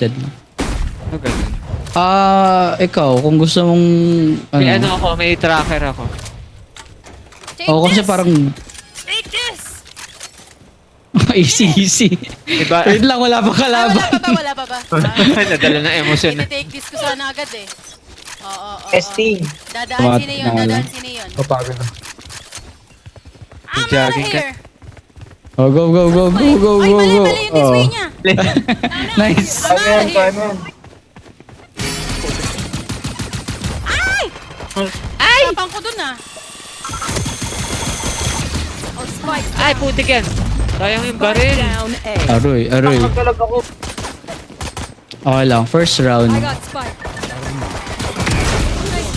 limited. Ano ganun? Ikaw, kung gusto mong... May ano ako, may tracker ako. Take Kasi this! parang... Take this! easy. Diba? Wait lang, wala pa Ah, kalaban. wala pa ba? Ah, Nadala ng emosyon na. iti-take this ko sana agad eh. Oo. Testing. Dadaan sino yun, Tumat- dadaan sino yun. Papagod na. I'm out of Jogging ka. here! Oh, go. Ay, mali yung this way niya. Nice. I'm out of here. Paano? Ay! Tapang ko dun ah. Oh, spike. Ay, putik yan. Sayang yung baril. Down A. Aroy. Magkalag ako. Okay lang, first round. I got spike.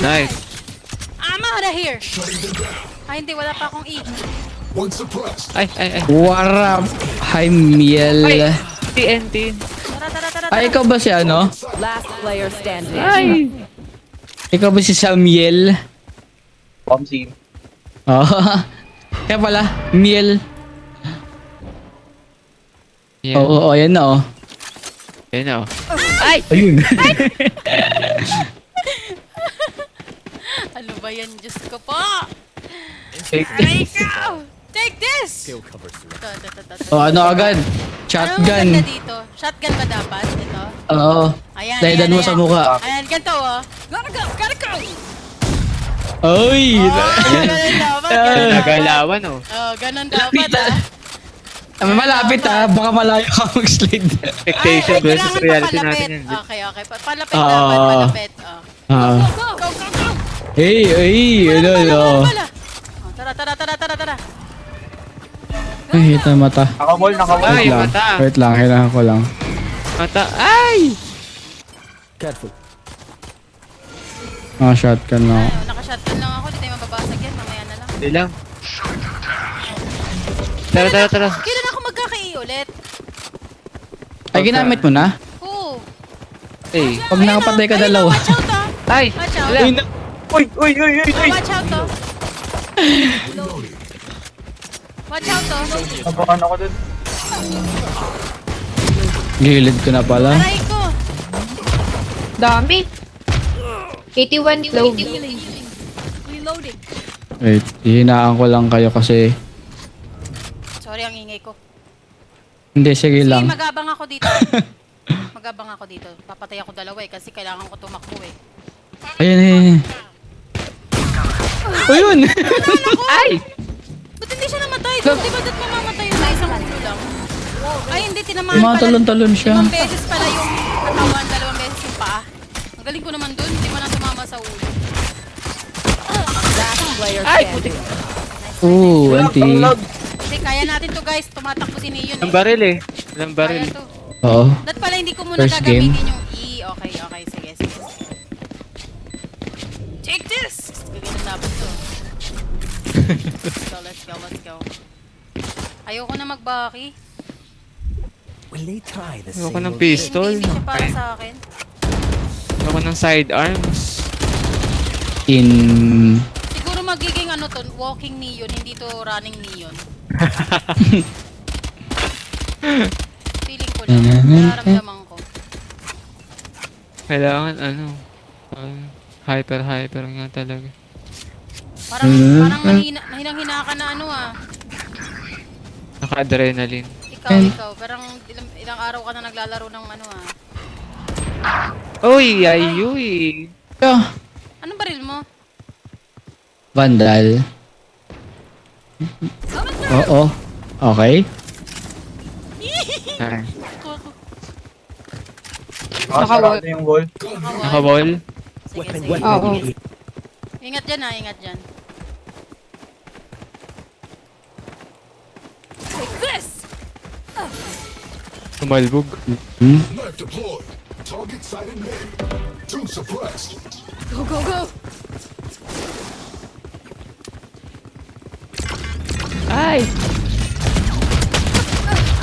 Nice. I'm out of here. Ay, hindi. Wala pa akong E. Ay. Warap. Hi, Miel. Ay, TNT. Tara. Ay, ikaw ba si ano? Last player standing. Ay. Ikaw ba si Samiel? Pomsi. Oo. Kaya pala, Miel. Yeah. Oo, ayan na oh. Ayun na, oh. Ay! Ayun. Ano ba yan? Diyos ko po. Take Aray ka! Take this! Ito. Oh, ano agad? Ano Shotgun. maganda dito? Shotgun ba dapat? Ito? Oo. Ayan, Daidan mo sa mukha. Ayan, ganito oh. Gotta go! Oy! Oh, ganun dapat. Ganun dapat. Nagalawan, oh. Oh, ganun dapat ah. Malapit baka malayo ka mag-slide. Expectation versus kailangan reality papalapit. natin yun. Okay. Palapit dapat, palapit. Oh. Go! Hey, ano. Bala. Oh, tara. Ay, ito mata. Nakawall. Ay, Wait lang. mata. Wait lang, kailangan ko lang. Mata. Ay! Shotgun na ako. Ay, naka-shotgun lang ako. Di tayo mababasag yan. Mamaya na lang. Hindi lang. Tara. Kailan ako magkaka-E ulit? Ay, ginamit mo na? Oo. Ay. Pag nakapatay ka dalawa. Watch out ah. Ay! Watch out. Wala. Uy! Oh, watch out oh. Watch out oh. Nabakan ako dun. Gilid ko na pala. Aray ko. Dami. 81 low. Reloading. Wait, hihinaan ko lang kayo kasi... Sorry, ang ingay ko. Hindi, sige Sige, lang. magabang ako dito. Papatay ako dalawa eh kasi kailangan ko tumakbo eh. Ayun. Ayun! Ay! Ba't hindi siya namatay? Di ba dapat mamamatay yun sa isang ulo lang? Ay, hindi. Tinamaan pala. Tumatalon-talon siya. 5 beses pala yung katawan, 2 beses yung paa. Ang galing ko naman dun. Hindi mo na tumama sa ulo. Last player Ay, standing. Ooh, anti. Kasi kaya natin to guys. Tumatakbo si Neon Ang eh. baril eh. Walang Kaya baril. to. Oo. Dapat pala hindi ko muna First gagamitin game. yung E. Okay. Sige. Take this! Gagawin dapat to. Let's go. Ayoko na magbaki. Ayoko ng pistol. Hindi siya para sa akin. Ayoko ng sidearms. In... Siguro magiging ano to, walking neon, hindi to running neon. Feeling ko lang, nararamdaman ko. Kailangan hyper nga talaga. Parang mahinang-hina ka na ano ah. Naka-adrenaline. Ikaw, parang ilang araw ka na naglalaro ng ano ah. Uy, ayuy. Anong baril mo? Vandal. Oo. Okay. Ay. Nakawall. Yung wall. Naka-wall. Sige. Oo. Ingat dyan ah, ingat dyan. Take this! Tumalbog. Knife deployed. Target sighted mid. Two suppressed. Go! Ay!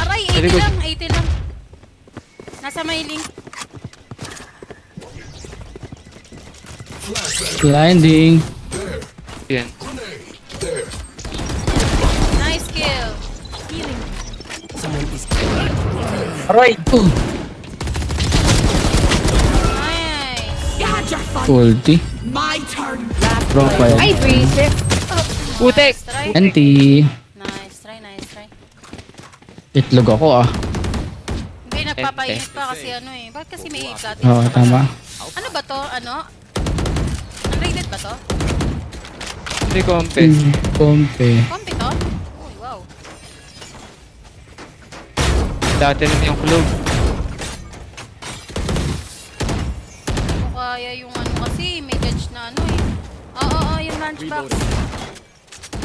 Aray, Very 80 good. lang, 80 lang. Nasa may link. Blinding. Yan. Nice kill. Aray! Ulti. Bro pa yan. Ay, Breeze. Putik! Nice try. Anti. Nice try, nice try. Itlog ako ah. Hindi, nagpapainit pa kasi ano eh. Bakit kasi may flat Oo, tama. Ano ba to? Ano? Unrated ba to? Hindi compet. Kompe. Compi to? Uy, wow. Dati lang yung club. O kaya yung ano kasi, may judge na ano eh. Oo, yung lunchbox.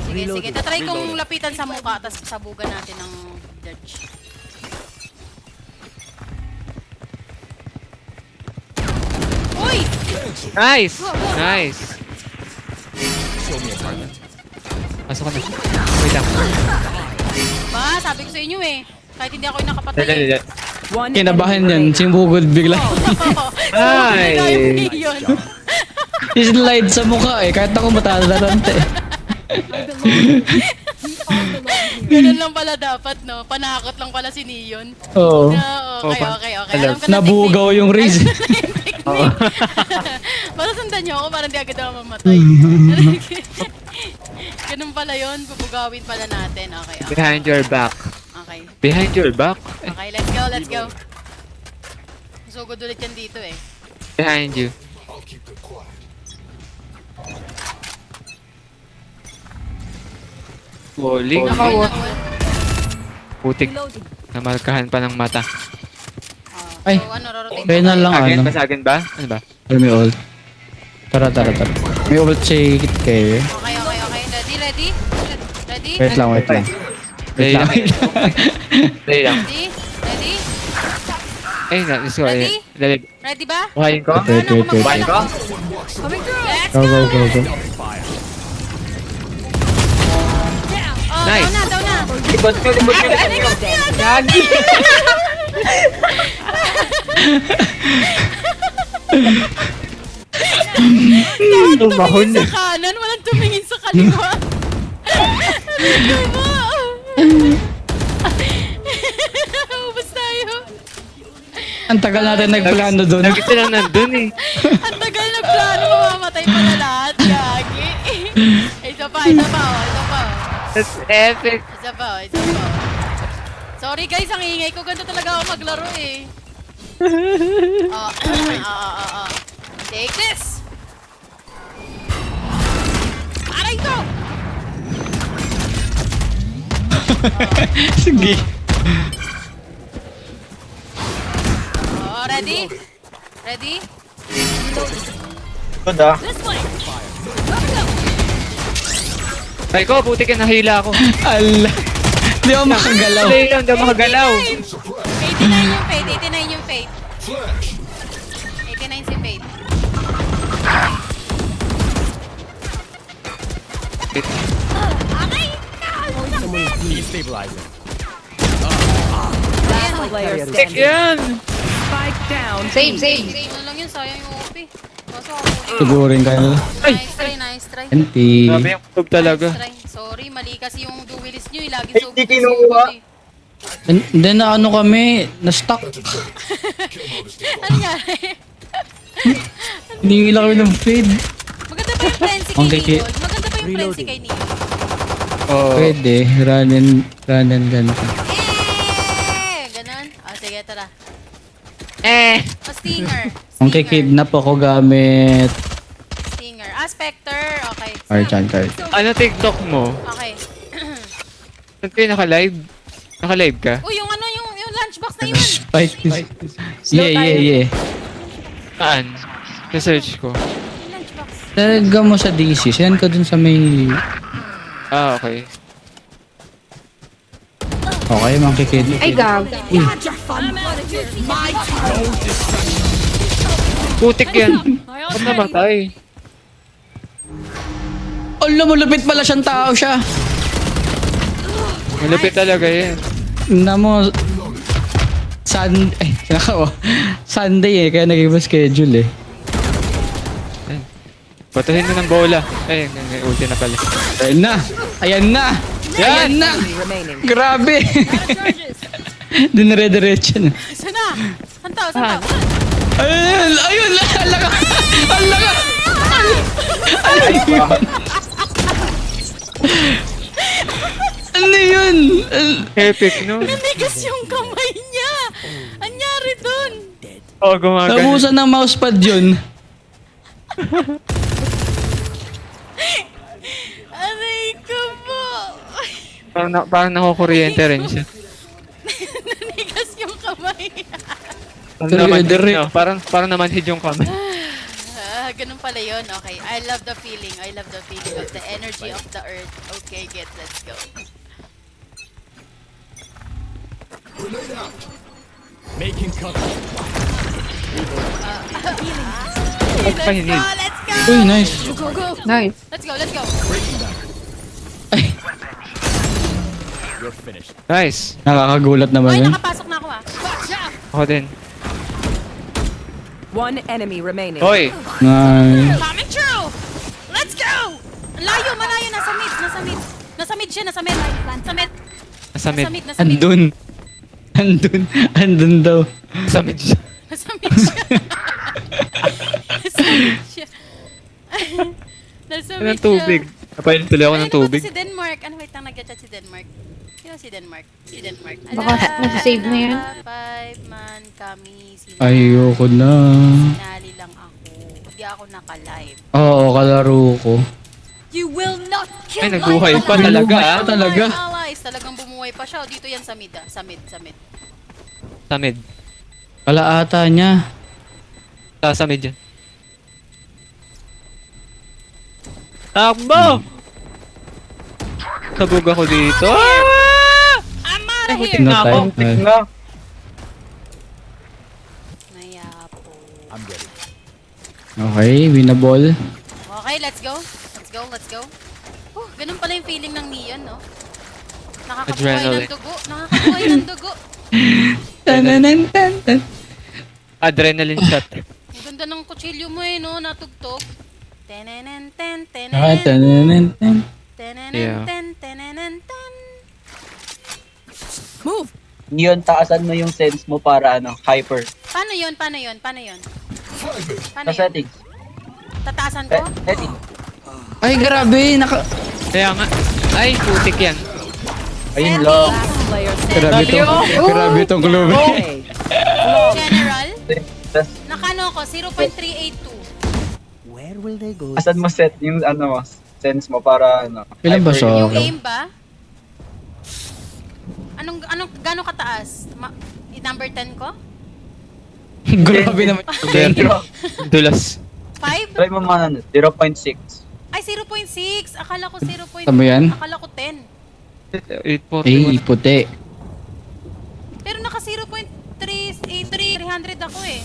Sige, sige. Tatry kong lapitan sa mukha, tapos sabugan natin ng judge. Uy! Nice! Nice! Pasok ko na. Wait lang. Ba, sabi ko sa inyo eh. Kahit hindi ako yung nakapatay Dali, eh. dali. One Kinabahan enemy yan. remaining. Simbugod bigla. Ay! Yun. Slide sa mukha eh. Kahit ako matatarante eh. Ganun lang pala dapat, no? Panakot lang pala si Neon. Oo. Okay, Oh, okay. alam. Alam ko na Nabugaw yung raise. technique. Para sundan niyo ako, parang di agad ako mamatay. Ganun pala yun, bubugawin pala natin. Okay, okay. Behind your back. Okay, Behind your back? okay, let's go, let's go. Sugod ulit yan dito eh. Behind you. I'll keep them quiet. Falling. Nakawalk. Putik. Namarkahan pa ng mata. Oh, Ay. so ano, rorotate Kaya na lang Again? ano. Basagin ba? Ano ba? Pero may ult. Tara. May ult si Kit kayo. Okay, okay, okay. Ready? Ready? Wait lang. Play lang. Play lang. Ready? Ready? Ay, sorry. Ready? Dali. Ready ba? Buhayin ko? Wait. Buhayin ko? Coming through! Let's Go. Oh, Nice. Down na. Libot ko. Gagi. Tumahon Sa kanan, walang tumingin sa kaliwa. Ano ba? Ubus tayo. Ang tagal natin nagplano doon. Lagi silang nandun eh. Ang tagal na plano, mamamatay pa na lahat. Gagi. Isa pa. That's epic. Isa pa. Sorry guys, ang ingay ko. Ganito talaga ako maglaro eh. Take this! Aray ko! Sige. Ready? Ready? Good ah. This way! Ay ko, putik yan. Nahila ako. Ala. Di ako makagalaw. Play lang, di ako makagalaw. 89 yung fate, 89 yung fate. Flash. 89 si fate. Last player Putik standing. yan. Spike down. Save. Ano lang yun, sayang yung OP. Kaso ako. Sigurin ka na. Nice try. Anti. Sabi yung club talaga. Nice try. Sorry, mali kasi yung duelis nyo eh. Lagi Ay, sugod di kasi kinuha. sugod eh. Hindi na ano kami. Na-stuck. Ano nangyari? Hinihila kami ng feed. Maganda pa yung frenzy Ang kay kiki- Neon. Maganda pa yung frenzy kay Neon. Oh. Pwede. Run and gun ka. Ganon. Sige, tara. Stinger. Ang kikidnap ako gamit. Stinger. Spectre. Okay. Archan card. Ano TikTok mo? Okay. Saan kayo naka-live? Naka-live ka? Uy, yung ano, yung lunchbox na yun. Spike. Yeah. Saan? Sa-search ko. Yung lunchbox. Talaga mo sa DC. Send ka dun sa may... Ah, okay. Okay, mga kikidnap. Ay, gag. Putik yan. Ba't namatay? Ala, malupit pala siyang tao siya. Malupit talaga yan. Na mo... Sunday eh, kaya nag-iba schedule eh. Batuhin mo ng bola. Ay, ulti na pala. Ayan na! Yan! Enemy remaining. Grabe! Dinire-diretso na. Saan na? Santaw. Ayun! Ayun! Ala ka! Ala ka! Ay, pa. Ano yun? Epic, no? Nanigas yung kamay niya! Anyari dun? Oo, gumagano. Nabusan ng mousepad yun. Aray ko po! Parang nakukuryente rin siya. Nanigas yung kamay. Parang namanhid, no? Parang namanhid yung kamay. Ganun pala yun. Okay. I love the feeling. I love the feeling of the energy of the earth. Okay, let's go. Grenade out. Let's pa hinid. go! Let's go! Uy, nice. Go, go! Nice. Let's go, let's go! Nice. Nakakagulat naman Ay, yun. nakapasok na ako ah. Watch out! Ako din. One enemy remaining. Hoy! Nice. Coming true! Let's go! Ang layo, malayo. Nasa mid, nasa mid. Nasa mid siya, nasa mid. Nasa mid. Nasa mid. Nasa mid, nasa mid. Andun. Andun. Andun daw. Nasa mid siya. Nasa mid siya. Nasa mid siya. Nasa Ano mid ng tubig? Napain tuloy ako ng Ano ba tubig. to si Denmark? Ano, wait lang, nag-chat si Denmark. Sino si Denmark? Si Denmark. Baka nasa-save na yun. 5 man kami. Ayoko na. Sinali lang ako. Hindi ako naka-live. Oo, kalaro ko. You will not kill Ay, nagbuhay pa my talaga, allies. ah. Talaga. My allies. Talagang bumuhay pa siya. Dito yan sa mid, ah. Sa mid, sa mid. Sa mid. Wala ata niya. Sa mid yan. Takbo! Sabog ako dito. Ah! I'm out of Butik here! na ako. Ay. Na. Nayapo. Okay, winnable. Okay, let's go. Let's go, let's go. Ganun pala yung feeling ng Neon, no? Nakakabuhay ng Adrenaline. dugo. Nakakabuhay ng dugo. Tananan, tan, tan. Adrenaline shot. Ang ganda ng kutsilyo mo eh, no? Natugtog. Tenenen, ten, Ah, tenenen. tananan, tan. Tenenen, Yeah. ten, tenenen, ten. Yun, taasan mo yung sense mo para ano, hyper. Paano yun? Paano yun? Paano yun? Paano Sa yun? settings. Tatasan ko? Settings. Ay, grabe. Kaya nga. Ay, putik yan. Ayun lang. Last player Grabe standing. tong, grabe tong club. Okay. General? Tapos, Nakano ko? 0.382. asan mo set yung ano mo, sense mo para ano. Ilan ba hyper siya? Yung Okay. aim ba? Gano'ng kataas? Number 10 ko? Grabe naman. Zero. Dulas. 5? Try mo mga ano, 0.6. Ay, 0.6. Akala ko 0.5. Tama yan? Akala ko 10. 841. Eh, puti. Pero naka 0.383 300 ako eh.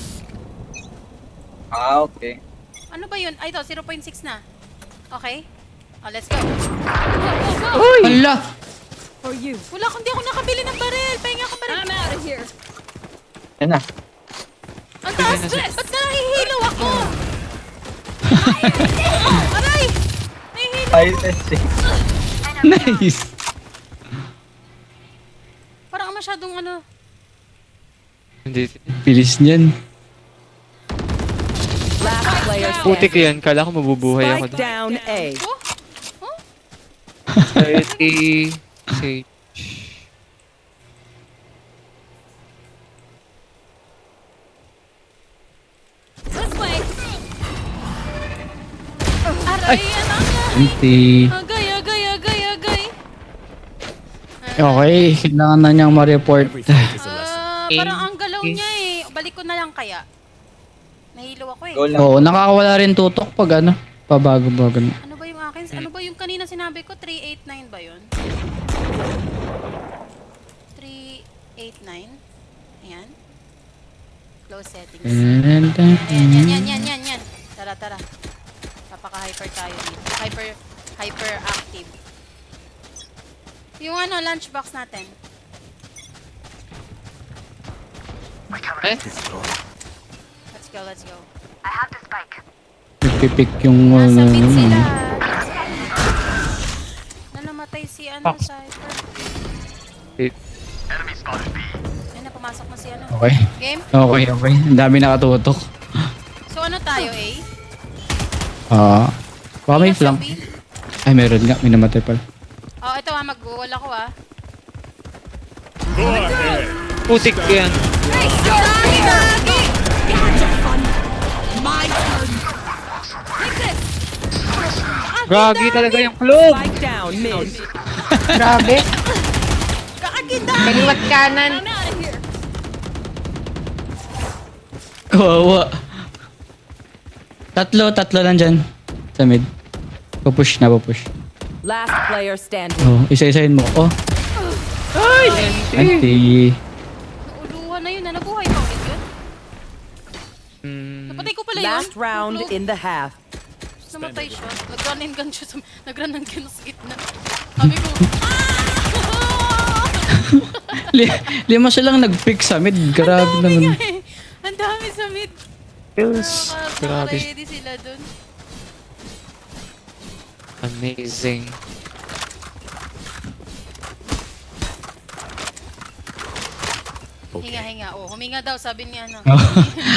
Ah, okay. Ano ba yun? Ay, ito, 0.6 na. Okay? Oh, let's go. Go, go, go! Ala! Wala kung di ako nakabili ng baril. Pahinga ko baril. I'm out of here. Yan na. Ang taas, Dres! Ba't nahihilaw ako? Aray! Nahihilaw. Ay, testing. Nice! Parang masyadong ano. Hindi. Bilis niyan. Last player Putik standing. yan. Kala ko mabubuhay ako Spike doon. down A. Oh? 30. Sage. This way. Aray, anak. Anti. Agay, agay, agay, agay. Okay, kailangan na niyang ma-report. Parang ang galaw niya eh. Balik ko na lang kaya. Nahilo ako eh. Goal lang. Oo, nakakawala rin tutok pag ano, pabago-bago na. Ano ba yung akin? Ano ba yung kanina sinabi ko? 389 ba yun? 389? Ayan. Close settings. Ayan, yan. Tara, tara. Papaka-hyper tayo dito. Hyper active. Yung ano, lunchbox natin. Eh? Let's go. Nagpipik yung Nasa mid sila. ano. Na namatay si ano, Fox. Cypher. Eight. Ayun na, pumasok Papasok na si ano. Okay. Game? Okay. Ang dami nakatutok. So ano tayo, A? Baka may Ingat sa flank. B. Ay, meron nga. May namatay pala. Oh, ito mag-wall ako Putik yan. Gagi, gagi! Gagi talaga yung club. Spike down mid. Grabe. Gagi, dagi! Kaliwat kanan. I'm out of here. Kawawa. Tatlo lang dyan. Sa mid. Pupush. Last player standing. Oh, isa-isahin mo. Oh. Ay! Anti. Nauluhan na yun, nabuhay pa ulit yun. Napatay ko pala yun. Last round Yung in the half. namatay siya. Nag-run and gun siya. Nag-run and gun sa gitna. Sabi ko, Lima silang nag-pick sa mid. Grabe naman. ang dami sa mid. Kills. Grabe. Naka-ready sila dun. Amazing. Hinga. Oh, huminga daw, sabi niya. Ano.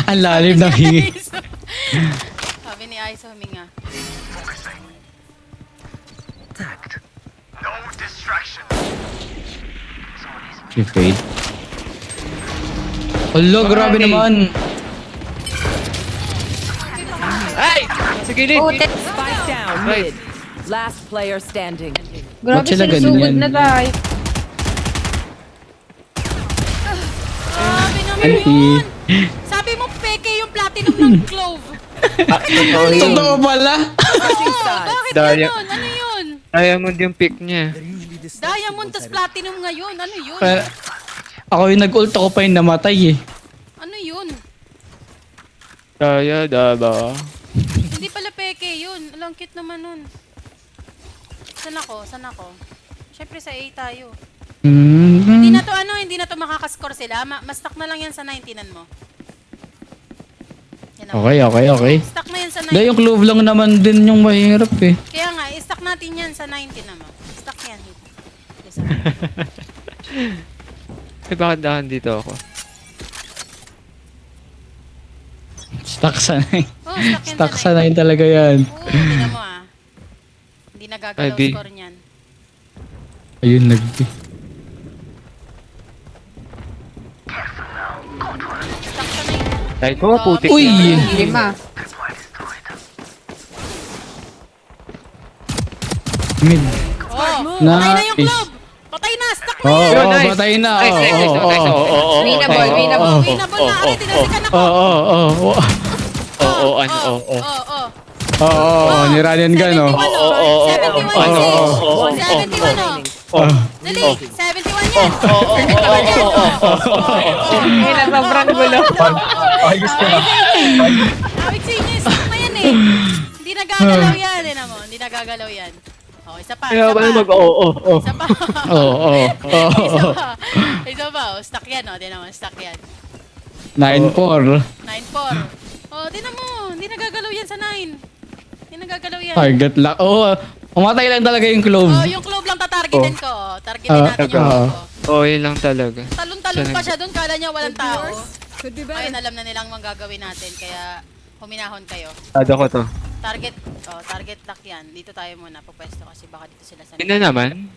Ang lalim ng hingi. Sabi ni Aiso, huminga. Si Fade. Alo, grabe naman. Ay! Sa gilid. Spike down mid. Last player standing. Grabe, Ba't sila sinusugod ganyan? na tayo. Sabi naman Anti. yun. Sabi mo, peke yung platinum ng clove. Totoo pala. Oo, bakit Daya. ganon? Ano yun? Diamond yung pick niya. Diamond tas platinum ngayon. Ano yun? Ako yung nag-ult ako pa yung namatay eh. Ano yun? Daya, daba. Hindi pala peke yun. Alang cute naman nun. Saan ako? Siyempre sa A tayo. Hindi na to hindi na to makakascore sila. Mas stuck na lang yan sa 19an mo. Yan ako. Okay. Stuck na yan sa 19. Dahil yung clove lang naman din yung mahirap eh. Kaya nga, i-stuck natin yan sa 19 naman. Stuck yan. Yes, Eh, bakit dahan dito ako? Stuck sa 9. oh, stuck yan Stuck sa sa 9 talaga yan. Oo, tignan mo Hindi nagagalaw Ay, B. score niyan. Ayun, Stuck sa 9. Ay ko, putik. Uy! 5. Mid. Oh, patay na yung Nice. club! Patay na! Stuck na Oo, yan! Yun, nice. patay na. Nice, nice, nice, nice. Oo. Winnable. Winnable na! Ari, tinasikan ako! Oo. Oo, niranin ka no. 71 Dali! 71 yan! Ay, nasobrang gulo. Ayos ka na. Awit sa inyo, stuck na yan eh! Hindi nagagalaw yan, Hindi nagagalaw yan. Oh, isa pa, Kaya isa ba pa. mag-oo? Isa pa. Oo. Isa pa, stuck yan, Di naman, stuck yan. 9-4. 9-4. Oh, tinan mo, hindi nagagalaw yan sa 9. Hindi nagagalaw yan. Target lang. Oo, umatay lang talaga yung clove. Oh, yung club lang tatargetin ko. Targetin natin yung club ko. Oo, yun lang talaga. Talon-talon pa siya doon, kala niya walang tao. Ayun, alam na nilang manggagawin natin, kaya huminahon kayo. Sado ko to. Target lock yan. Dito tayo muna, pupwesto kasi baka dito sila sa Yun na naman.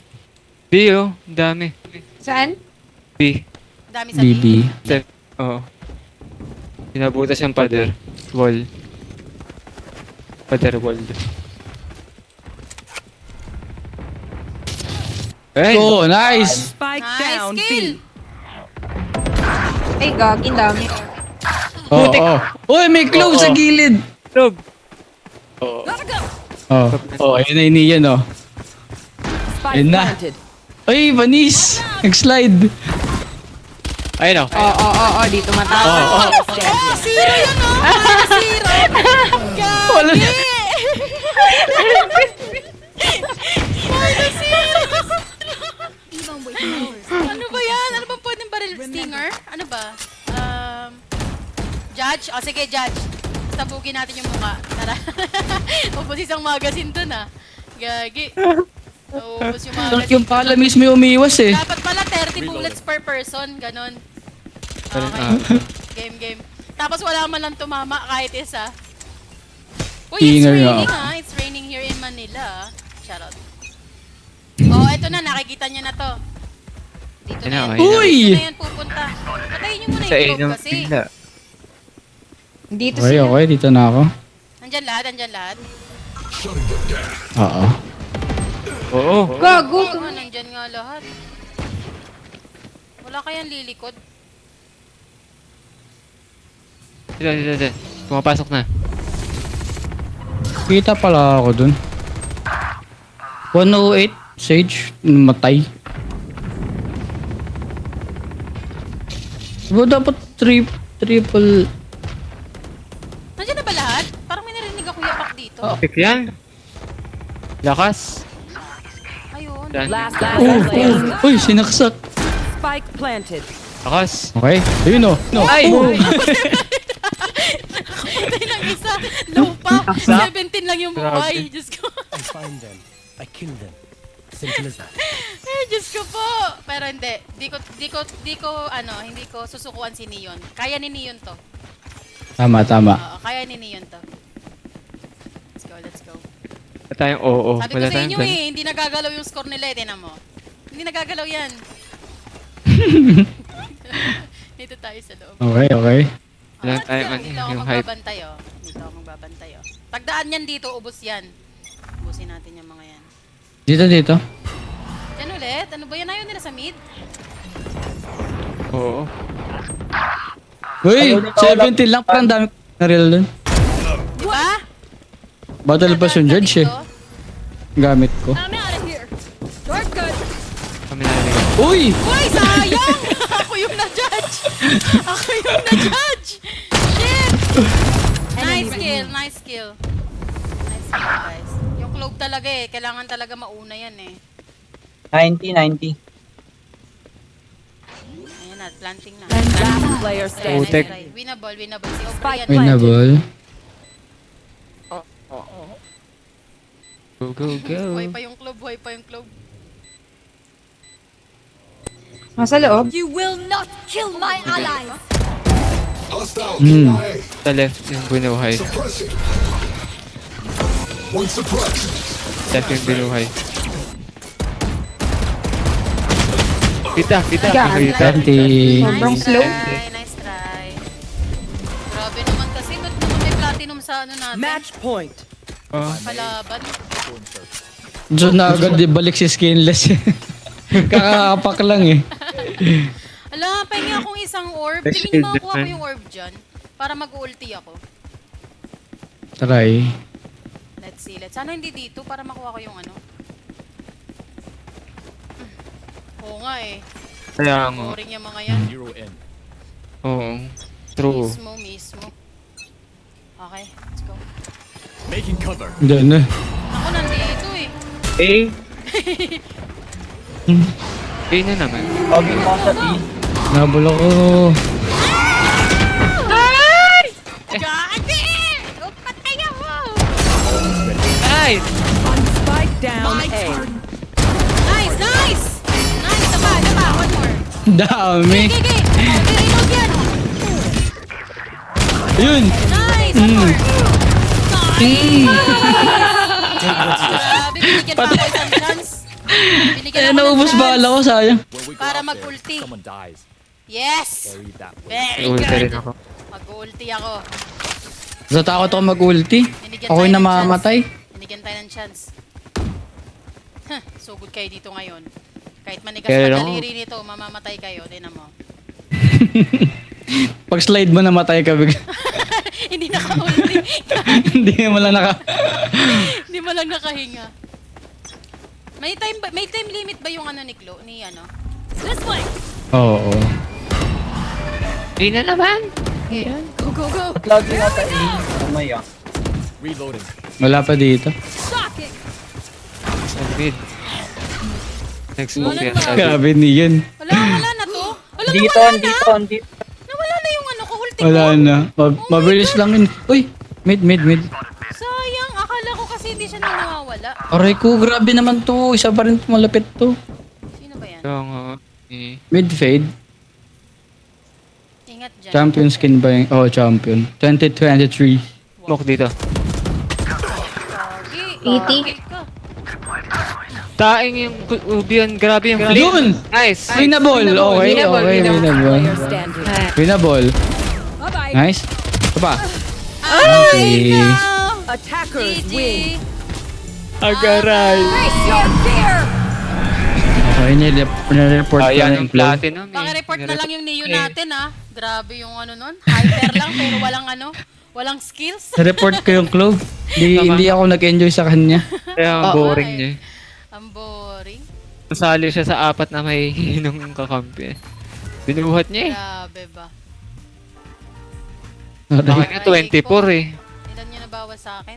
B, oh. Dami. Saan? B. Dami sa B. BB. Oo. Pinabutas yung pader. Wall. Pader wall. Ay! Oh, nice. Spike Nice down kill! B. Ay, gagin dami. Oo. Uy, may clove sa gilid. Log! Ayun na iniyan oh. Spike Ayun na. planted. Uy, Vanis. Nag-slide. Ayun, oh. Oo, dito matapos. Oh, zero yun zero! Wala na. Ano ba yan? Ano ba pwedeng baril? Stinger? Ano ba? Judge? O sige, Judge. Tabugin natin yung mukha. Tara. Ubus isang magazine dun Gagi. Ubus yung magazine. Yung pala mismo yung umiwas eh. Dapat pala 30 bullets per person. Ganon. Okay. Game. Tapos wala man lang tumama kahit isa. Uy, it's Ingay raining nga. ha. It's raining here in Manila. Shoutout. Oh, eto na. Nakikita nyo na to. Dito Ayun na na, yan. ayun na. Uy! Dito na yan pupunta. Patayin nyo muna Sa yung A globe ng kasi. pila. Dito Okay, sila. okay. Dito na ako. Nandyan lahat. Shutting them down. Oo. Oo. Gago. Oo, nandyan nga lahat. Wala kayang lilikod. Dito. Pumapasok na. Kita pala ako dun. 108. Sage. Matay. Diba dapat triple... Nandyan na ba lahat? Parang may narinig ako yapak dito. Pick yan. Lakas. Ayun. Yan. Last player. Uy, sinaksak. Spike planted. Lakas. Okay. Ayun o. No. Ay! Patay lang isa. Low pa. 17 lang yung buhay. Grabe. Diyos ko. I find them. I kill them. Simple as that. Diyos ko po. Pero hindi. Hindi ko susukuan si Neon. Kaya ni Neon to. Tama. Oo, kaya ni Neon to. Let's go. Wala tayong oo. Sabi ko Wala sa tayong inyo ganun. hindi nagagalaw yung score nila tinan mo. Hindi nagagalaw yan. Dito tayo sa loob. Okay. Wala Ah, tayong dito ako yung hype. magbabantay oh. Dito ako magbabantay oh. Pagdaan yan dito, ubos yan. Ubusin natin yung mga yan. Dito. Yan ulit. Ano ba yan? Ayaw nila sa mid? Oo. Uy, 17 lang. Parang dami na real dun. Di ba? Battle pass yung judge eh. Dito. Gamit ko. Kami narinig. Uy! Uy, sayang! Ako yung na-judge! Shit! Nice kill, guys. Yung clove talaga eh. Kailangan talaga mauna yan eh. 90. Ayan na, planting na. Last player standing. Putek. Winnable. Si Oprah Spike yan. Winnable. Go. Buhay pa yung clove. Nasa loob. Hostile in A. Sa left yung binuhay. Suppressing. One suppressed. Left yung binuhay. Kita. Sobrang slow. Nice try. Grabe naman kasi. Ba't naman may platinum sa ano natin? Match point. Oh. Palaban. Diyan na agad di balik si skinless eh. Kakaapak lang eh. Ala, pahingi akong isang orb. Next Tingin mo shield makuha ko defend. yung orb dyan. Para mag-ulti ako. Try. Let's see. Sana hindi dito para makuha ko yung ano. Oo nga eh. Kaya nga. Boring yung mga yan. Oo. True. Mismo. Okay, let's go. Diyan na. Ako nandito eh. A na naman. Sabi mo sa E. Nabol ako. Gagi! Huwag patay ako! Nice! Spike down A. Nice! Isa pa. One more. Dami. Okay, reload yan. Yun. Nice! One more. Nice! Grabe, binigyan pa ako isang chance. Binigyan Eh, ako ng naubos chance bala ko, sayang. para mag-ulti. Yes! Very Ulti rin good. ako. Mag-ulti ako. Natakot ako mag-ulti. Binigyan Ako'y tayo ng namamatay. chance. Binigyan tayo ng chance. Huh, so good kayo dito ngayon. Kahit manigas Kaya na lang- daliri nito, mamamatay kayo. Tinan mo. Pag slide mo namatay ka bigla. Hindi naka-ulti. Hindi mo lang Hindi mo lang nakahinga. May time limit ba yung ano ni Chloe? Ni ano? This way! Oo. A na naman! Go! Ba't lagi nasa E? Umaya. Wala pa dito. Sa mid. Next move yan. sabi. Grabe niyan. Wala na to. Wala, Dito. nawala na yung ano ko, ulti ko. Wala na. Mabilis lang yun. Uy! Mid. Sayang, akala ko kasi hindi siya nawawala. Aray ko, grabe naman to. Isa pa rin malapit to. Sino ba yan? Ito nga. Eh. Mid fade. dyan. Champion skin ba yung... Oh, champion. 2023. Smoke dito. Pogi. 80. Ka. Taing yung Ubian, grabe yung flip. Yun! Nice. Winnable! Okay, Winnable, okay, winnable. Player standing. Winnable. Bye-bye. Nice. Ito pa. Ay, Okay. no! Attackers GG. win. Agaray. Face your fear. Okay, nire-report ko Ayan na yung yung play. platinum. Paki-report na lang yung Neo natin ah. Grabe yung ano nun. Hyper lang pero walang skills. Nire-report ko yung club. Hindi ako nag-enjoy sa kanya. Kaya ang boring niya. Ang boring. Nasali siya sa 4 na may hinong kakampi. Binuhat niya eh. Grabe ba? Bakit nga 24 eh. Ilan nyo nabawas sa akin?